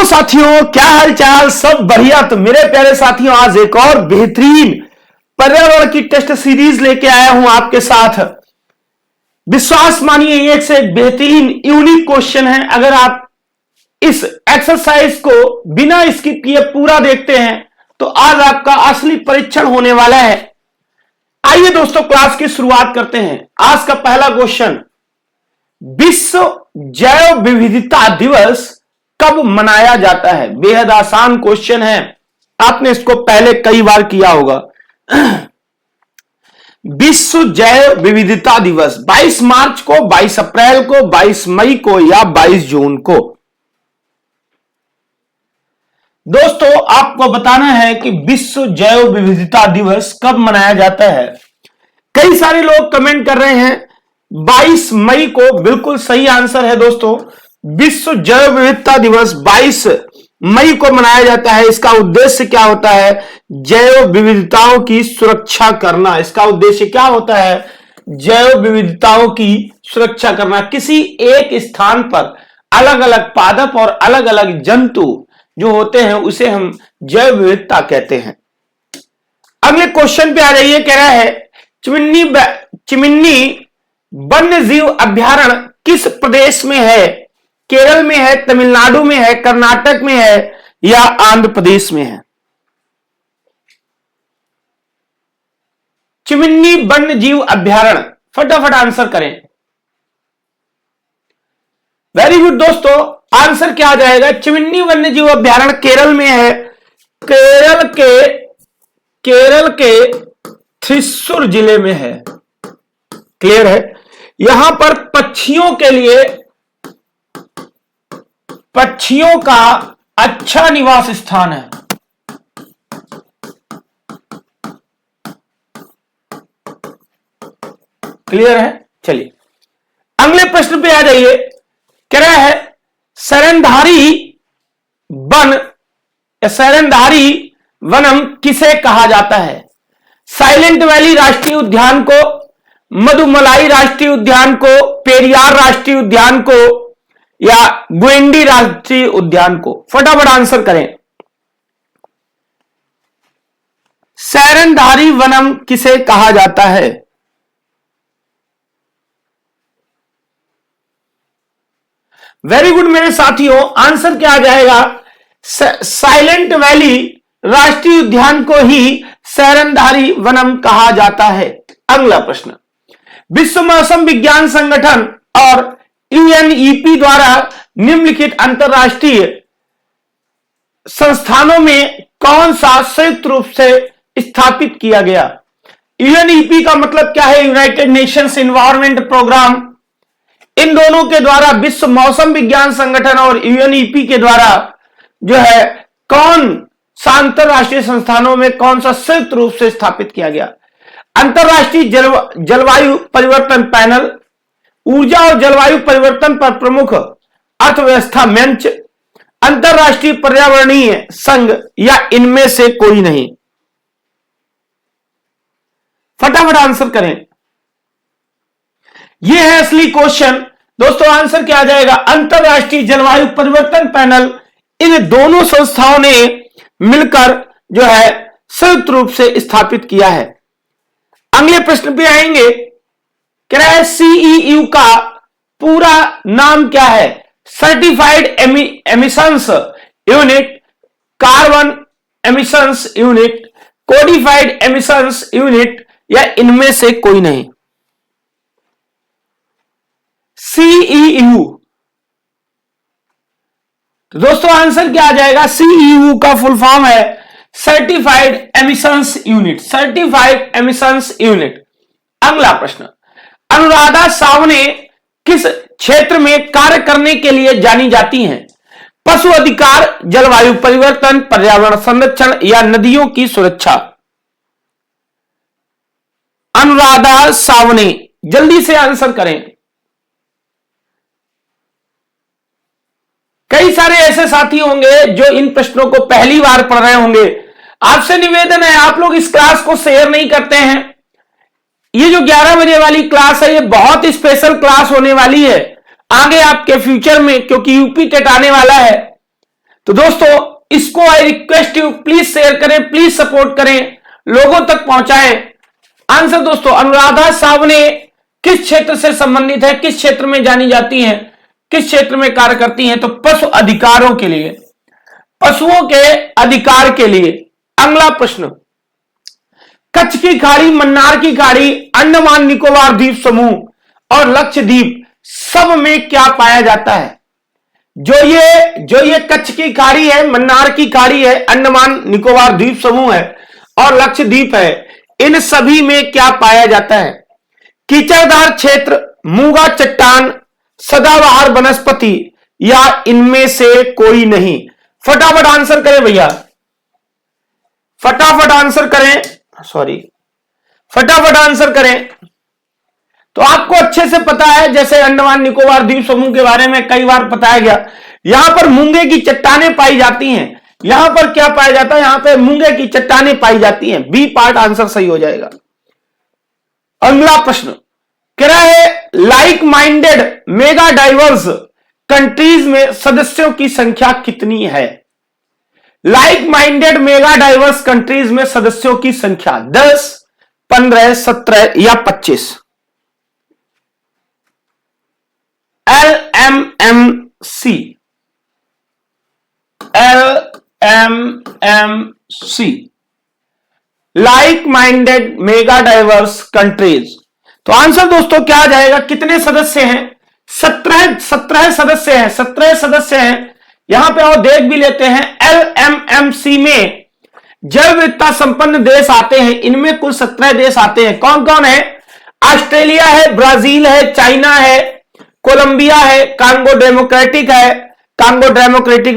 Hello साथियों, क्या हाल चाल? सब बढ़िया? तो मेरे प्यारे साथियों, आज एक और बेहतरीन पर्यावरण की टेस्ट सीरीज लेके आया हूं आपके साथ। विश्वास मानिए, एक से एक बेहतरीन यूनिक क्वेश्चन है। अगर आप इस एक्सरसाइज को बिना स्किप किए पूरा देखते हैं तो आज आपका असली परीक्षण होने वाला है। आइए दोस्तों, क्लास की शुरुआत करते हैं। आज का पहला क्वेश्चन, विश्व जैव विविधता दिवस कब मनाया जाता है? बेहद आसान क्वेश्चन है, आपने इसको पहले कई बार किया होगा। विश्व जैव विविधता दिवस 22 मार्च को, 22 अप्रैल को, 22 मई को या 22 जून को? दोस्तों, आपको बताना है कि विश्व जैव विविधता दिवस कब मनाया जाता है। कई सारे लोग कमेंट कर रहे हैं 22 मई को। बिल्कुल सही आंसर है दोस्तों। विश्व जैव विविधता दिवस 22 मई को मनाया जाता है। इसका उद्देश्य क्या होता है? जैव विविधताओं की सुरक्षा करना। इसका उद्देश्य क्या होता है? जैव विविधताओं की सुरक्षा करना। किसी एक स्थान पर अलग अलग पादप और अलग अलग जंतु जो होते हैं उसे हम जैव विविधता कहते हैं। अगले क्वेश्चन पे आ जाइए। कह रहा है चिमिन्नी वन्य जीव अभ्यारण्य किस प्रदेश में है? केरल में है, तमिलनाडु में है, कर्नाटक में है या आंध्र प्रदेश में है? चिमिन्नी वन्य जीव अभ्यारण्य, फटाफट आंसर करें। वेरी गुड दोस्तों, आंसर क्या आ जाएगा? चिमिन्नी वन्य जीव अभ्यारण्य केरल में है। केरल के थ्रिस्सूर जिले में है। क्लियर है? यहां पर पक्षियों का अच्छा निवास स्थान है। क्लियर है? चलिए अगले प्रश्न पे आ जाइए। कह रहा है शरणधारी वनम किसे कहा जाता है? साइलेंट वैली राष्ट्रीय उद्यान को, मधुमलाई राष्ट्रीय उद्यान को, पेरियार राष्ट्रीय उद्यान को या गुइंडी राष्ट्रीय उद्यान को? फटाफट आंसर करें। शरणधारी वनम किसे कहा जाता है? वेरी गुड मेरे साथियों, आंसर क्या आ जाएगा? साइलेंट वैली राष्ट्रीय उद्यान को ही शरणधारी वनम कहा जाता है। अगला प्रश्न, विश्व मौसम विज्ञान संगठन और यूएनईपी द्वारा निम्नलिखित अंतरराष्ट्रीय संस्थानों में कौन सा संयुक्त रूप से स्थापित किया गया? यूएनईपी का मतलब क्या है? United Nations Environment Programme. इन दोनों के द्वारा, विश्व मौसम विज्ञान संगठन और यूएनईपी के द्वारा जो है, कौन सा अंतरराष्ट्रीय संस्थानों में कौन सा संयुक्त रूप से स्थापित किया गया? अंतरराष्ट्रीय जलवायु परिवर्तन पैनल, ऊर्जा और जलवायु परिवर्तन पर प्रमुख अर्थव्यवस्था मंच, अंतरराष्ट्रीय पर्यावरणीय संघ या इनमें से कोई नहीं? फटाफट आंसर करें। यह है असली क्वेश्चन दोस्तों। आंसर क्या आ जाएगा? अंतरराष्ट्रीय जलवायु परिवर्तन पैनल। इन दोनों संस्थाओं ने मिलकर जो है संयुक्त रूप से स्थापित किया है। अगले प्रश्न पे आएंगे। कह रहा है सीईयू का पूरा नाम क्या है? Certified emissions unit, carbon emissions unit, codified emissions unit या इनमें से कोई नहीं? सीईयू। तो दोस्तों आंसर क्या आ जाएगा? सीईयू का फुल फॉर्म है certified emissions unit. Certified emissions unit. अगला प्रश्न, अनुराधा सावने किस क्षेत्र में कार्य करने के लिए जानी जाती हैं? पशु अधिकार, जलवायु परिवर्तन, पर्यावरण संरक्षण या नदियों की सुरक्षा? अनुराधा सावने, जल्दी से आंसर करें। कई सारे ऐसे साथी होंगे जो इन प्रश्नों को पहली बार पढ़ रहे होंगे। आपसे निवेदन है, आप लोग इस क्लास को शेयर नहीं करते हैं। ये जो 11 बजे वाली क्लास है, ये बहुत स्पेशल क्लास होने वाली है आगे आपके फ्यूचर में, क्योंकि यूपी टेट आने वाला है। तो दोस्तों इसको I request you, please share करें, प्लीज सपोर्ट करें, लोगों तक पहुंचाएं। आंसर दोस्तों, अनुराधा सावने किस क्षेत्र से संबंधित है, किस क्षेत्र में जानी जाती हैं, किस क्षेत्र में कार्य करती हैं? तो पशु अधिकारों के लिए, पशुओं के अधिकार के लिए। अगला प्रश्न, कच्छ की खाड़ी, मन्नार की खाड़ी, अंडमान निकोबार द्वीप समूह और लक्षद्वीप सब में क्या पाया जाता है? जो ये कच्छ की खाड़ी है, मन्नार की खाड़ी है, अंडमान निकोबार द्वीप समूह है और लक्षद्वीप है, इन सभी में क्या पाया जाता है? कीचड़दार क्षेत्र, मूंगा चट्टान, सदाबहार वनस्पति या इनमें से कोई नहीं? फटाफट आंसर करें भैया, फटाफट आंसर करें, फटाफट आंसर करें। तो आपको अच्छे से पता है, जैसे अंडमान निकोबार द्वीप समूह के बारे में कई बार बताया गया, यहां पर मूंगे की चट्टानें पाई जाती हैं। यहां पर क्या पाया जाता है? यहां पर मूंगे की चट्टानें पाई जाती हैं। बी पार्ट आंसर सही हो जाएगा। अगला प्रश्न कह रहा है, like minded mega diverse countries में सदस्यों की संख्या कितनी है? Like minded mega diverse countries में सदस्यों की संख्या 10, 15, 17 या 25? LMMC, like minded mega diverse countries. तो आंसर दोस्तों क्या आ जाएगा? कितने सदस्य हैं? 17 सदस्य हैं, 17 सदस्य हैं। यहां पे और देख भी लेते हैं, LMMC में जैव विविधता संपन्न देश आते हैं, इनमें कुल 17 देश आते हैं। कौन कौन है? ऑस्ट्रेलिया है, ब्राजील है, चाइना है, कोलंबिया है, कांगो डेमोक्रेटिक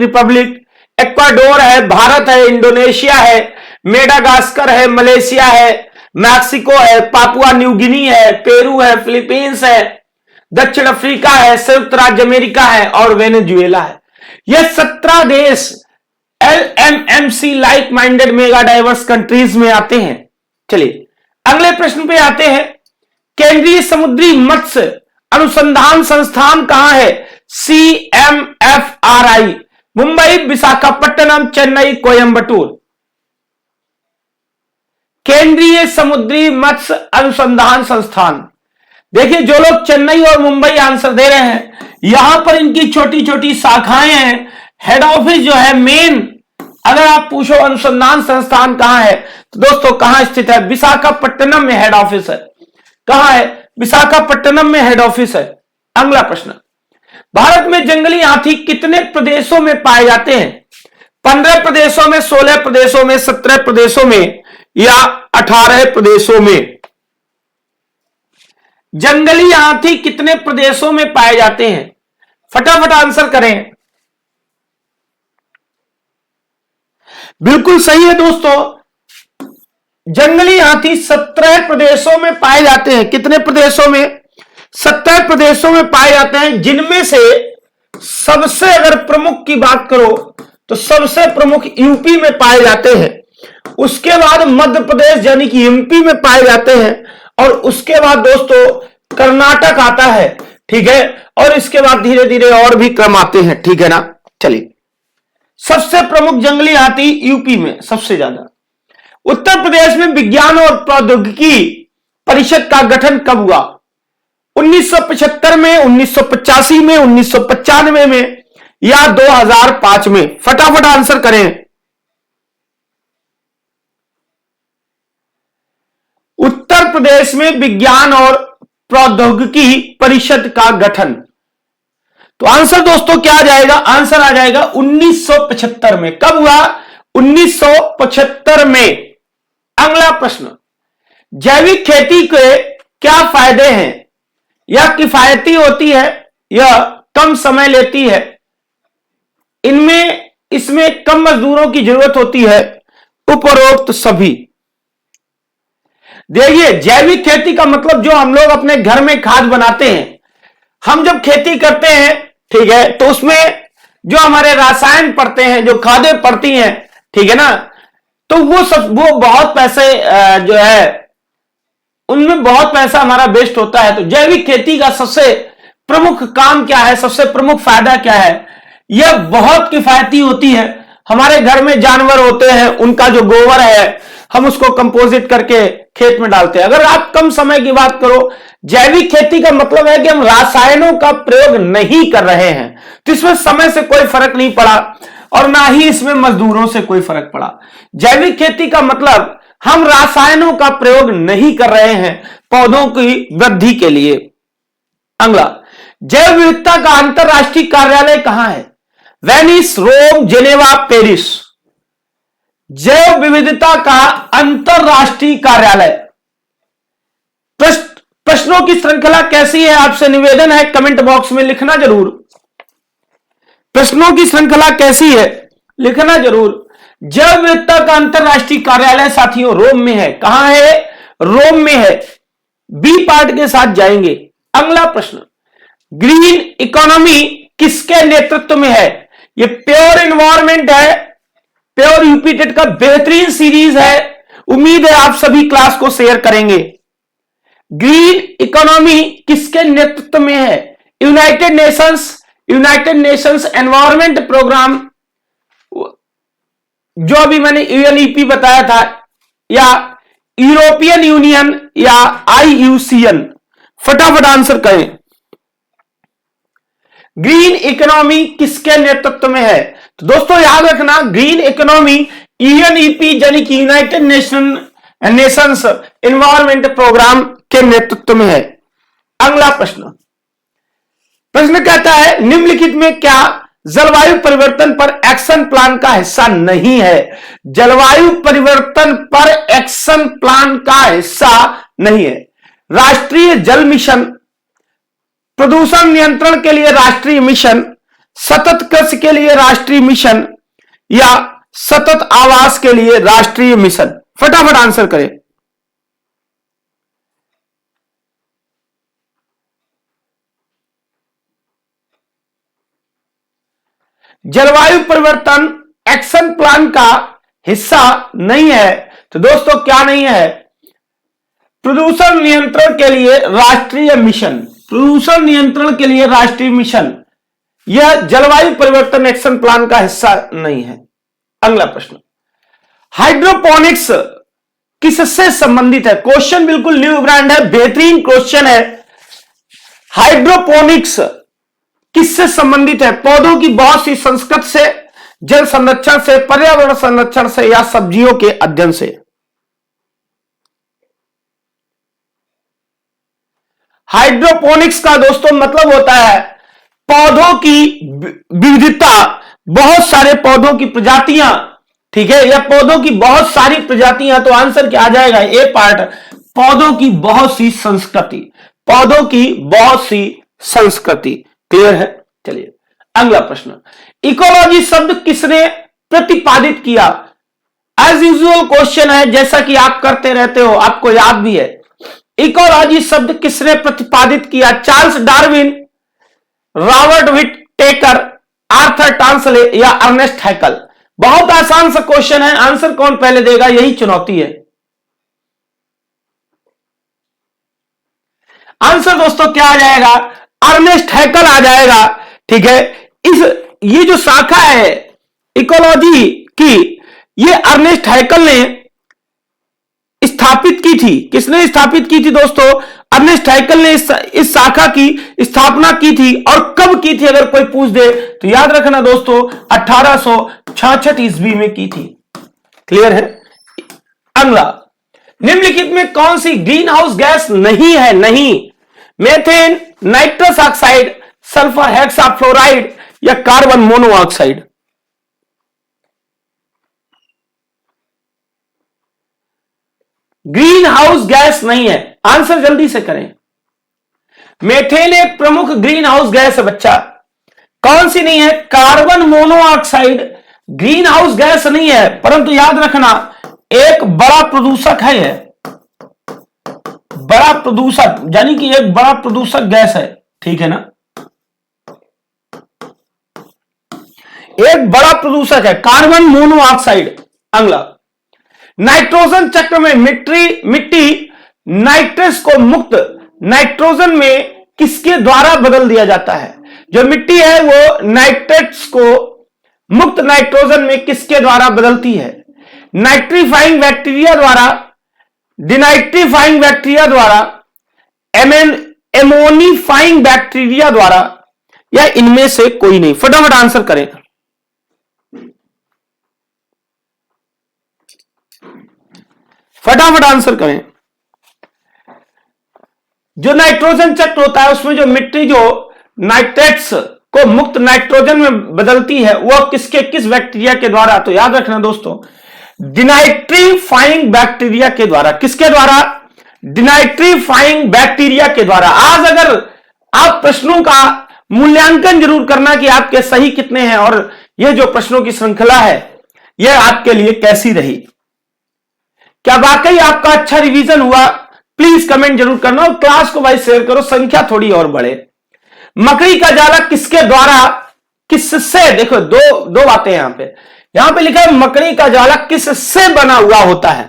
रिपब्लिक, इक्वाडोर है, भारत है, इंडोनेशिया है, मेडागास्कर है, मलेशिया है, मैक्सिको है, पापुआ न्यू गिनी है, पेरू है, फिलीपींस है, दक्षिण अफ्रीका है, संयुक्त राज्य अमेरिका है और वेनेजुएला है। ये 17 देश LMMC like minded mega diverse countries में आते हैं। चलिए अगले प्रश्न पे आते हैं। केंद्रीय समुद्री मत्स्य अनुसंधान संस्थान कहां है? CMFRI, मुंबई, विशाखापट्टनम, चेन्नई, कोयंबटूर। केंद्रीय समुद्री मत्स्य अनुसंधान संस्थान। देखिए जो लोग चेन्नई और मुंबई आंसर दे रहे हैं, यहां पर इनकी छोटी छोटी शाखाएं हैं। हेड ऑफिस जो है मेन, अगर आप पूछो अनुसंधान संस्थान कहां है, तो दोस्तों कहां स्थित है? विशाखापट्टनम में हेड ऑफिस है। कहां है? विशाखापट्टनम में हेड ऑफिस है। अगला प्रश्न, भारत में जंगली हाथी कितने प्रदेशों में पाए जाते हैं? 15 प्रदेशों में, 16 प्रदेशों में, 17 प्रदेशों में या 18 प्रदेशों में? जंगली हाथी कितने प्रदेशों में पाए जाते हैं? फटाफट आंसर करें। बिल्कुल सही है दोस्तों, जंगली हाथी 17 प्रदेशों में पाए जाते हैं। कितने प्रदेशों में? 17 प्रदेशों में पाए जाते हैं, जिनमें से सबसे अगर प्रमुख की बात करो तो सबसे प्रमुख यूपी में पाए जाते हैं, उसके बाद मध्य प्रदेश यानी कि एमपी में पाए जाते हैं, और उसके बाद दोस्तों कर्नाटक आता है, ठीक है, और इसके बाद धीरे धीरे और भी क्रम आते हैं, ठीक है ना। चलिए, सबसे प्रमुख जंगली हाथी यूपी में सबसे ज्यादा। उत्तर प्रदेश में विज्ञान और प्रौद्योगिकी परिषद का गठन कब हुआ? 1975 में, 1985 में, 1995 में या 2005 में? फटाफट आंसर करें। उत्तर प्रदेश में विज्ञान और प्रौद्योगिकी परिषद का गठन। तो आंसर दोस्तों क्या आ जाएगा? आंसर आ जाएगा 1975 में। कब हुआ? 1975 में। अगला प्रश्न, जैविक खेती के क्या फायदे हैं? यह किफायती होती है, यह कम समय लेती है, इसमें कम मजदूरों की जरूरत होती है, उपरोक्त सभी। देखिए जैविक खेती का मतलब जो हम लोग अपने घर में खाद बनाते हैं, हम जब खेती करते हैं, ठीक है, तो उसमें जो हमारे रसायन पड़ते हैं, जो खादें पड़ती हैं, ठीक है ना, तो वो बहुत पैसे जो है उनमें बहुत पैसा हमारा वेस्ट होता है। तो जैविक खेती का सबसे प्रमुख काम क्या है, सबसे प्रमुख फायदा क्या है? यह बहुत किफायती होती है। हमारे घर में जानवर होते हैं, उनका जो गोबर है हम उसको कंपोजिट करके खेत में डालते हैं। अगर आप कम समय की बात करो, जैविक खेती का मतलब है कि हम रासायनों का प्रयोग नहीं कर रहे हैं, तो इसमें समय से कोई फर्क नहीं पड़ा और ना ही इसमें मजदूरों से कोई फर्क पड़ा। जैविक खेती का मतलब हम रासायनों का प्रयोग नहीं कर रहे हैं पौधों की वृद्धि के लिए। अगला, जैव विविधता का अंतरराष्ट्रीय कार्यालय कहां है? वेनिस, रोम, जेनेवा, पेरिस। जैव विविधता का अंतरराष्ट्रीय कार्यालय। प्रश्नों की श्रृंखला कैसी है? आपसे निवेदन है कमेंट बॉक्स में लिखना जरूर। प्रश्नों की श्रृंखला कैसी है लिखना जरूर। जैव विविधता का अंतरराष्ट्रीय कार्यालय साथियों रोम में है। कहां है? रोम में है। बी पार्ट के साथ जाएंगे। अगला प्रश्न, ग्रीन इकोनॉमी किसके नेतृत्व में है? ये प्योर एनवायरमेंट है, प्योर यूपी टेट का बेहतरीन सीरीज है। उम्मीद है आप सभी क्लास को शेयर करेंगे। ग्रीन इकोनॉमी किसके नेतृत्व में है? यूनाइटेड नेशंस एनवायरमेंट प्रोग्राम, जो अभी मैंने यूएनईपी बताया था, या यूरोपियन यूनियन या आईयूसीएन। फटाफट आंसर करें। ग्रीन इकोनॉमी किसके नेतृत्व में है? तो दोस्तों याद रखना, ग्रीन इकोनॉमी यूएनईपी यानी कि यूनाइटेड नेशंस एनवायरमेंट प्रोग्राम के नेतृत्व में है। अगला प्रश्न कहता है निम्नलिखित में क्या जलवायु परिवर्तन पर एक्शन प्लान का हिस्सा नहीं है? जलवायु परिवर्तन पर एक्शन प्लान का हिस्सा नहीं है। राष्ट्रीय जल मिशन, प्रदूषण नियंत्रण के लिए राष्ट्रीय मिशन, सतत कृषि के लिए राष्ट्रीय मिशन या सतत आवास के लिए राष्ट्रीय मिशन। फटाफट आंसर करें। जलवायु परिवर्तन एक्शन प्लान का हिस्सा नहीं है, तो दोस्तों क्या नहीं है? प्रदूषण नियंत्रण के लिए राष्ट्रीय मिशन, प्रदूषण नियंत्रण के लिए राष्ट्रीय मिशन, यह जलवायु परिवर्तन एक्शन प्लान का हिस्सा नहीं है। अगला प्रश्न, हाइड्रोपोनिक्स किससे संबंधित है? क्वेश्चन बिल्कुल न्यू ब्रांड है, बेहतरीन क्वेश्चन है। हाइड्रोपोनिक्स किससे संबंधित है? पौधों की बहुत सी संस्कृत से, जल संरक्षण से, पर्यावरण संरक्षण से या सब्जियों के अध्ययन से। हाइड्रोपोनिक्स का दोस्तों मतलब होता है पौधों की विविधता, बहुत सारे पौधों की प्रजातियां, ठीक है, या पौधों की बहुत सारी प्रजातियां। तो आंसर क्या आ जाएगा? ए पार्ट, पौधों की बहुत सी संस्कृति, पौधों की बहुत सी संस्कृति। क्लियर है? चलिए अगला प्रश्न, इकोलॉजी शब्द किसने प्रतिपादित किया? एज यूजुअल क्वेश्चन है, जैसा कि आप करते रहते हो, आपको याद भी है। इकोलॉजी शब्द किसने प्रतिपादित किया? Charles Darwin, Robert Whittaker, Arthur Tansley या अर्नेस्ट हैकल। बहुत आसान सा क्वेश्चन है, आंसर कौन पहले देगा यही चुनौती है। आंसर दोस्तों क्या आ जाएगा? अर्नेस्ट हैकल आ जाएगा। ठीक है, ये जो शाखा है इकोलॉजी की, ये अर्नेस्ट हैकल ने स्थापित की थी। किसने स्थापित की थी दोस्तों? अर्नेस्ट हैकल ने इस शाखा की स्थापना की थी। और कब की थी अगर कोई पूछ दे तो याद रखना दोस्तों, 1866 ईस्वी में की थी। क्लियर है? अगला, निम्नलिखित में कौन सी ग्रीन हाउस गैस नहीं है? नहीं, methane, nitrous oxide, sulphur hexafluoride या carbon monoxide. Greenhouse gas नहीं है, आंसर जल्दी से करें। मेथेन एक प्रमुख ग्रीन हाउस गैस है बच्चा। कौन सी नहीं है? Carbon monoxide greenhouse gas नहीं है, परंतु याद रखना एक बड़ा प्रदूषक है। यह बड़ा प्रदूषक यानी कि एक बड़ा प्रदूषक गैस है। ठीक है ना? एक बड़ा प्रदूषक है कार्बन मोनोऑक्साइड। अगला, नाइट्रोजन चक्र में मिट्टी नाइट्रस को मुक्त नाइट्रोजन में किसके द्वारा बदल दिया जाता है? जो मिट्टी है वो नाइट्रेट्स को मुक्त नाइट्रोजन में किसके द्वारा बदलती है? नाइट्रीफाइंग बैक्टीरिया द्वारा, डिनाइट्रीफाइंग बैक्टीरिया द्वारा, एमोनिफाइंग बैक्टीरिया द्वारा, या इनमें से कोई नहीं? फटाफट आंसर करें। फटाफट आंसर करें। जो नाइट्रोजन चक्र होता है उसमें जो मिट्टी जो नाइट्रेट्स को मुक्त नाइट्रोजन में बदलती है वह किस बैक्टीरिया के द्वारा? तो याद रखना दोस्तों, डिनाइट्रीफाइंग बैक्टीरिया के द्वारा। किसके द्वारा? डिनाइट्रीफाइंग बैक्टीरिया के द्वारा। आज अगर आप प्रश्नों का मूल्यांकन जरूर करना कि आपके सही कितने हैं और यह जो प्रश्नों की श्रृंखला है यह आपके लिए कैसी रही, क्या वाकई आपका अच्छा रिवीजन हुआ? प्लीज कमेंट जरूर करना और क्लास को भाई शेयर करो, संख्या थोड़ी और बढ़े। मकड़ी का जाला किसके द्वारा, किससे? देखो दो बातें यहां पे लिखा है मकड़ी का जाला किससे बना हुआ होता है?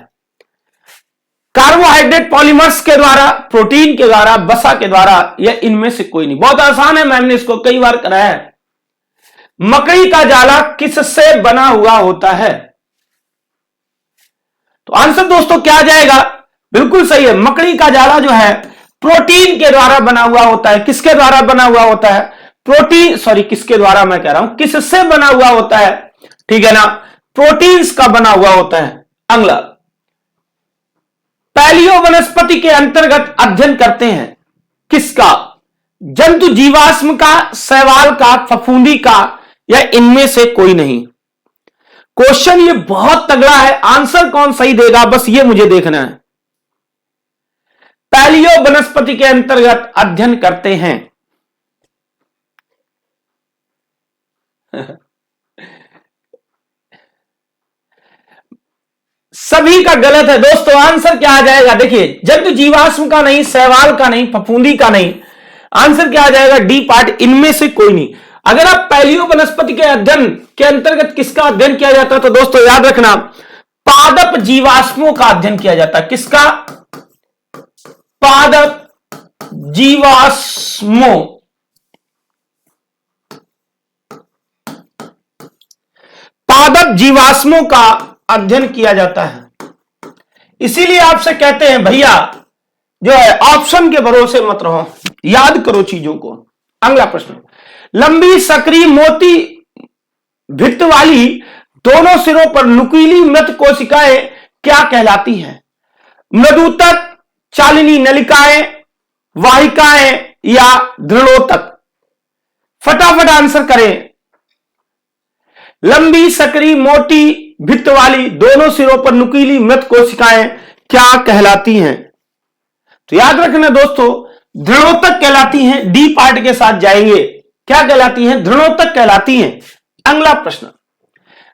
कार्बोहाइड्रेट पॉलीमर्स के द्वारा, प्रोटीन के द्वारा, वसा के द्वारा, या इनमें से कोई नहीं? बहुत आसान है, मैंने इसको कई बार कराया है। मकड़ी का जाला किससे बना हुआ होता है? तो आंसर दोस्तों क्या आ जाएगा? बिल्कुल सही है, मकड़ी का जाला जो है प्रोटीन के द्वारा बना हुआ होता है। किसके द्वारा बना हुआ होता है? प्रोटीन, सॉरी किसके द्वारा मैं कह रहा हूं, किससे बना हुआ होता है? ठीक है ना, प्रोटीन्स का बना हुआ होता है। अगला, पैलियो वनस्पति के अंतर्गत अध्ययन करते हैं किसका? जंतु जीवाश्म का, शैवाल का, फफूंदी का, या इनमें से कोई नहीं? क्वेश्चन ये बहुत तगड़ा है, आंसर कौन सही देगा बस ये मुझे देखना है। पैलियो वनस्पति के अंतर्गत अध्ययन करते हैं सभी का गलत है दोस्तों। आंसर क्या आ जाएगा? देखिए, जंतु जीवाश्म का नहीं, शैवाल का नहीं, फफूंदी का नहीं, आंसर क्या आ जाएगा? डी पार्ट, इनमें से कोई नहीं। अगर आप पैलियो वनस्पति के अध्ययन के अंतर्गत किसका अध्ययन किया जाता है तो दोस्तों याद रखना, पादप जीवाश्मों का अध्ययन किया जाता है। किसका? पादप जीवाश्मों। पादप जीवाश्मों का अध्ययन किया जाता है। इसीलिए आपसे कहते हैं भैया जो है ऑप्शन के भरोसे मत रहो, याद करो चीजों को। अगला प्रश्न, लंबी सक्रिय मोती भित्त वाली दोनों सिरों पर नुकीली मृत कोशिकाएं क्या कहलाती हैं? मृदुतक, चालिनी नलिकाएं, वाहिकाएं, या दृढ़ोतक? फटाफट आंसर करें। लंबी सक्रिय मोटी भित्त वाली दोनों सिरों पर नुकीली मृत कोशिकाएं क्या कहलाती हैं? तो याद रखना दोस्तों, दृढ़ोतक कहलाती हैं। डी पार्ट के साथ जाएंगे। क्या कहलाती हैं? दृढ़ोतक कहलाती हैं। अगला प्रश्न,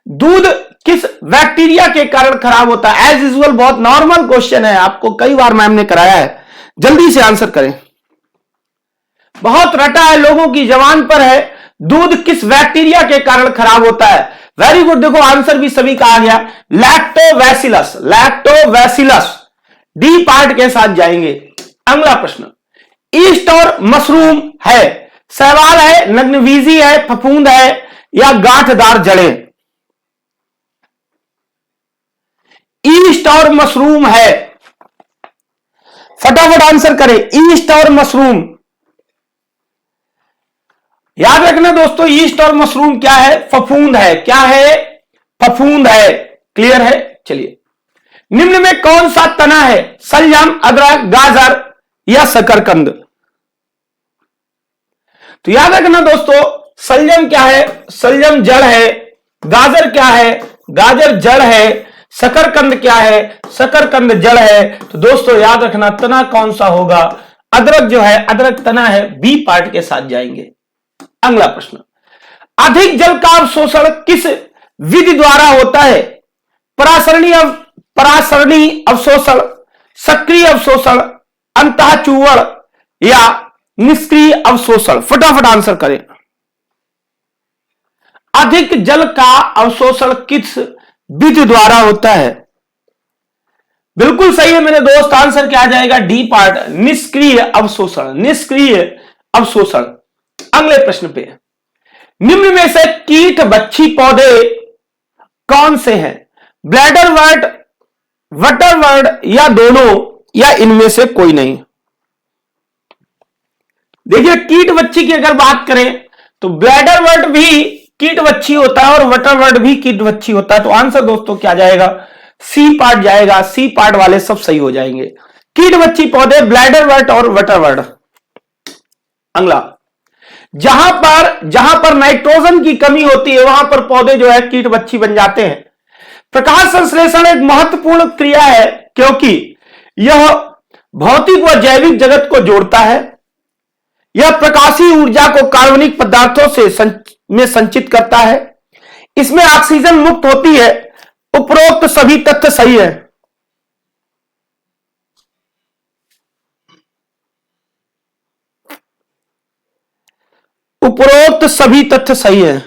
दूध किस बैक्टीरिया के कारण खराब होता है? एज यूजुअल बहुत नॉर्मल क्वेश्चन है, आपको कई बार मैम ने कराया है, जल्दी से आंसर करें। बहुत रटा है, लोगों की जबान पर है। दूध किस बैक्टीरिया के कारण खराब होता है? वेरी गुड, देखो आंसर भी सभी का आ गया, लैक्टोबैसिलस। लैक्टोबैसिलस, डी पार्ट के साथ जाएंगे। अगला प्रश्न, ईस्ट और मशरूम है, शैवाल है, नग्नबीजी है, फफूंद है, या गांठदार जड़ें? ईस्ट और मशरूम है, फटाफट आंसर करें। ईस्ट और मशरूम, याद रखना दोस्तों, ईस्ट और मशरूम क्या है? फफूंद है। क्या है? फफूंद है। क्लियर है? चलिए, निम्न में कौन सा तना है? शलजम, अदरक, गाजर, या शकरकंद? तो याद रखना दोस्तों, शलजम क्या है? शलजम जड़ है। गाजर क्या है? गाजर जड़ है। शकरकंद क्या है? शकरकंद जड़ है। तो दोस्तों याद रखना, तना कौन सा होगा? अदरक जो है, अदरक तना है। बी पार्ट के साथ जाएंगे। अगला प्रश्न, अधिक जल का अवशोषण किस विधि द्वारा होता है? परासरणी अवशोषण, सक्रिय अवशोषण, अंतःचूवण, या निष्क्रिय अवशोषण? फटाफट आंसर करें। अधिक जल का अवशोषण किस विधि द्वारा होता है? बिल्कुल सही है मेरे दोस्त, आंसर क्या आ जाएगा? डी पार्ट, निष्क्रिय अवशोषण। निष्क्रिय अवशोषण। अगले प्रश्न पे, निम्न में से कीट बच्छी पौधे कौन से हैं? ब्लैडर वर्ड, वटर वर्ड या दोनों, या इनमें से कोई नहीं? देखिए, कीट बच्ची की अगर बात करें तो ब्लैडर वर्ड भी कीट बच्ची होता है और वटर वर्ड भी कीट बच्ची होता है। तो आंसर दोस्तों क्या जाएगा? सी पार्ट जाएगा। सी पार्ट वाले सब सही हो जाएंगे। कीट बच्ची पौधे, ब्लैडर वर्ड और वटर वर्ड। अगला, जहां पर नाइट्रोजन की कमी होती है वहां पर पौधे जो है कीट बच्ची बन जाते हैं। प्रकाश संश्लेषण एक महत्वपूर्ण क्रिया है क्योंकि यह भौतिक व जैविक जगत को जोड़ता है। यह प्रकाशीय ऊर्जा को कार्बनिक पदार्थों में संचित करता है। इसमें ऑक्सीजन मुक्त होती है। उपरोक्त सभी तथ्य सही है। उपरोक्त सभी तथ्य सही है।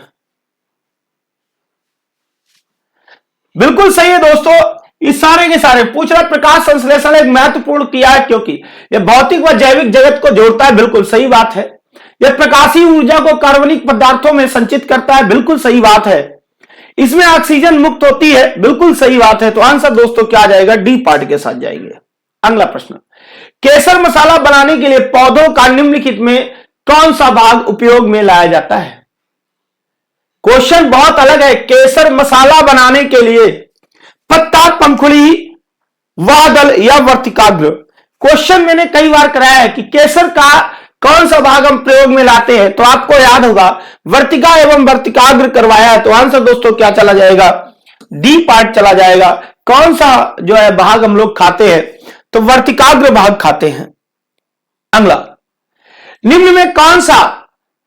बिल्कुल सही है दोस्तों। इस सारे के सारे पूछ रहा, प्रकाश संश्लेषण एक महत्वपूर्ण क्रिया है क्योंकि यह भौतिक व जैविक जगत को जोड़ता है। बिल्कुल सही बात है। यह प्रकाशीय ऊर्जा को कार्बनिक पदार्थों में संचित करता है। बिल्कुल सही बात है। इसमें ऑक्सीजन मुक्त होती है। बिल्कुल सही बात है। तो आंसर दोस्तों क्या जाएगा? डी पार्ट के साथ जाएंगे। अगला प्रश्न, केसर मसाला बनाने के लिए पौधों का निम्नलिखित में कौन सा भाग उपयोग में लाया जाता है? क्वेश्चन बहुत अलग है। केसर मसाला बनाने के लिए पत्ता, पंखुड़ी, वादल या वर्तिकाग्र। क्वेश्चन मैंने कई बार कराया है कि केसर का कौन सा भाग हम प्रयोग में लाते हैं, तो आपको याद होगा वर्तिका एवं वर्तिकाग्र करवाया है। तो आंसर दोस्तों क्या चला जाएगा? डी पार्ट चला जाएगा। कौन सा जो है भाग हम लोग खाते हैं? तो वर्तिकाग्र भाग खाते हैं। अगला, निम्न में कौन सा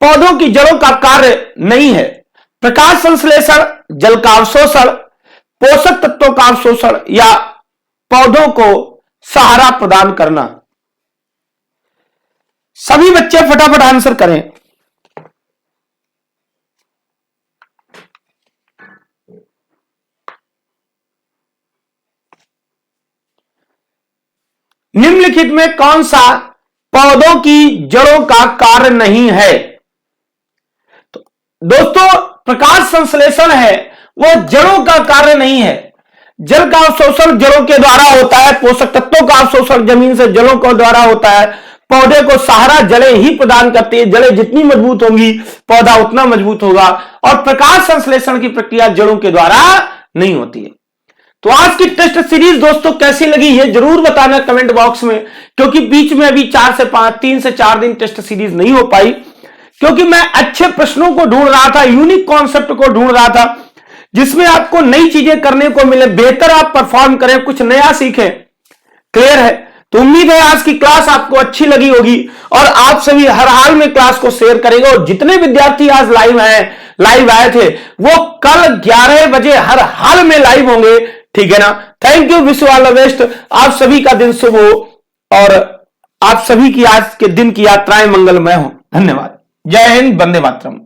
पौधों की जड़ों का कार्य नहीं है? प्रकाश संश्लेषण, जल का अवशोषण, पोषक तत्वों का अवशोषण या पौधों को सहारा प्रदान करना। सभी बच्चे फटाफट आंसर करें। निम्नलिखित में कौन सा पौधों की जड़ों का कार्य नहीं है? तो दोस्तों, प्रकाश संश्लेषण है वो जड़ों का कार्य नहीं है। जल का अवशोषण जड़ों के द्वारा होता है। पोषक तत्वों का अवशोषण जमीन से जड़ों के द्वारा होता है। पौधे को सहारा जड़ें ही प्रदान करती है। जड़ें जितनी मजबूत होंगी पौधा उतना मजबूत होगा। और प्रकाश संश्लेषण की प्रक्रिया जड़ों के द्वारा नहीं होती है। तो आज की टेस्ट सीरीज दोस्तों कैसी लगी ये जरूर बताना कमेंट बॉक्स में, क्योंकि बीच में अभी 3 से 4 दिन टेस्ट सीरीज नहीं हो पाई, क्योंकि मैं अच्छे प्रश्नों को ढूंढ रहा था, यूनिक कॉन्सेप्ट को ढूंढ रहा था जिसमें आपको नई चीजें करने को मिले, बेहतर आप परफॉर्म करें, कुछ नया सीखें। क्लियर है? तो उम्मीद है आज की क्लास आपको अच्छी लगी होगी और आप सभी हर हाल में क्लास को शेयर करेंगे। और जितने विद्यार्थी आज लाइव आए थे वो कल 11 बजे हर हाल में लाइव होंगे। ठीक है ना? Thank you, wish you all the best. आप सभी का दिन शुभ हो और आप सभी की आज के दिन की यात्राएं मंगलमय हो। धन्यवाद। जय हिंद, वंदे मातरम।